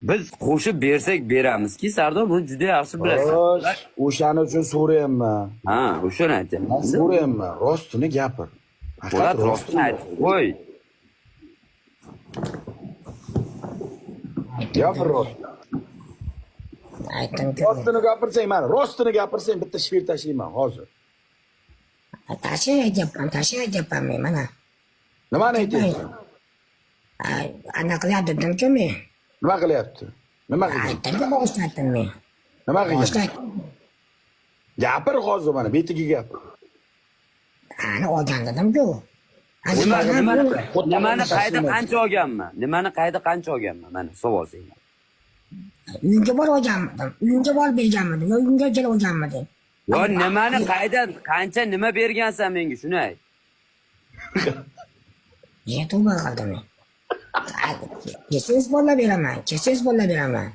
Biz qo'shib bersak beramizki, Sardor buni juda yaxshi bilasan. Xo'sh, o'shaning uchun so'rayapman. Ha, o'shani aytyapman. Men so'rayapman, rostini gapir. Po'lat rostini ayt. Qo'y. Gapir rostini. Aytdim-ku. Rostini gapirsang, mana rostini gapirsang bitta shifir tashlayman hozir. Tashlab men mana. Nimani aytyapsan? Anaqa qilyaptim-ku men. Nima qilyapti? Nima qilgan? Aytdim boshlatdim men. Nima qilgan? Boshlatdim. Gapir hozir mana betiga gapir. Ana olgan dedim-ku. Nimani qayda qancha olganman? Nimani qayda qancha olganman? Mana savol senga. Uyga borib olganmidim. Uyga borib berganmidim. Yo uyga kelib olganmidim. Yo nimani qayda qancha nima bergansan menga shuni ayt. To'g'ri qildim men. Ketsiz bola beraman.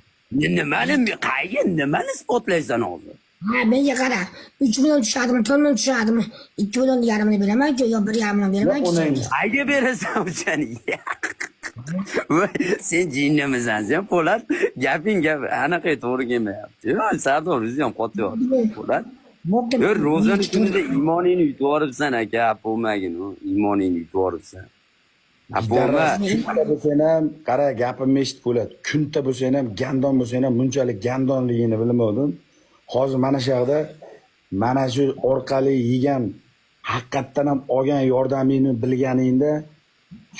Nimani qayga nimani isbotlaysan hozir? Ha, menga qara. 3 million tushadimi, 4 million tushadimi? 2 million yarmini beraman-ku, yo 1,5 million beraman-ku. Qayga berasan o'shani? Voy, sen jinnimisan, sen Po'lat. Gaping anaqa to'g'ri kelmayapti. Yo, Sardor o'zi ham qotyapti. Po'lat. Yo, ro'zani kunida iymoningni yutib yuboribsan aka, bo'lmagin u. Iymoningni yutib yuboribsan. Bo'lma. Bo'lsang ham, qara gapimni eshitib Po'lat. Kunta bo'lsang ham, gandon bo'lsang ham bunchalik gandonligini bilmadim. Hozir mana shu yerda mana shu orqali yegan haqiqatdan ham olgan yordamingni bilganingda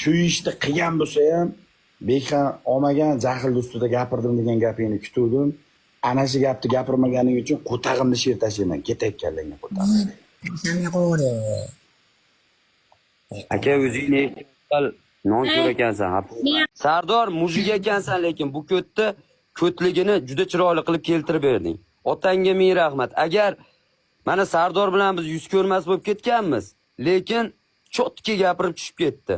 shu ishni qilgan bo'lsa ham bekan olmagan jahl ustida gapirdim degan gapingni kutuvdim. Ana shu gapni gapirmaganing uchun qo'tag'imni sher tashlayman. Ketayotganligini qo'tag'im. Sanga qo'ydi. Aka o'zingni non ko'r ekansan. Sardor mujik ekansan, lekin bu ko'tligini juda chiroyli qilib keltirib berding. Otangga ming rahmat. Agar mana Sardor bilan biz yuz ko'rmas bo'lib ketganmiz, lekin chotki gapirib tushib ketdi.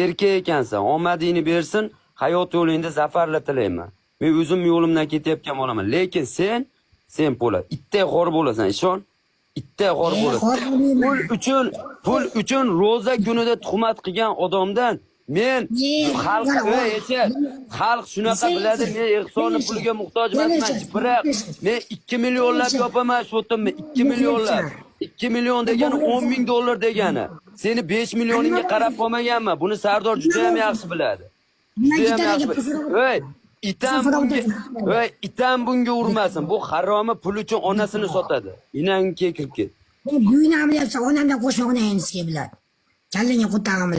Erkak ekansan, omadingni bersin, hayot yo'lingda zafarla tilayman. Men o'zim yo'limdan ketayotgan bo'laman, lekin sen Po'lat, itday xor bo'lasan, ishon. Itday xor bo'lasan. Pul uchun ro'za kunida tuhmat qilgan odamdan men xalq shunaqa biladi, men ehsonni puliga muhtoj emasman. Biroq men 2 millionlab yopaman shu o'timni, 2 millionlab. 2 million degani 10 ming dollar degani. Seni 5 millioningga qarab qolmaganman. Buni Sardor juda ham yaxshi biladi. Juda ham yaxshi. Itam bunga urmasin. Bu haromi pul uchun onasini sotadi. Inangga kirib ket. Men buyinam deyapsan, onamdan qo'shma onangizga biladi. Kallangga qo'tag'im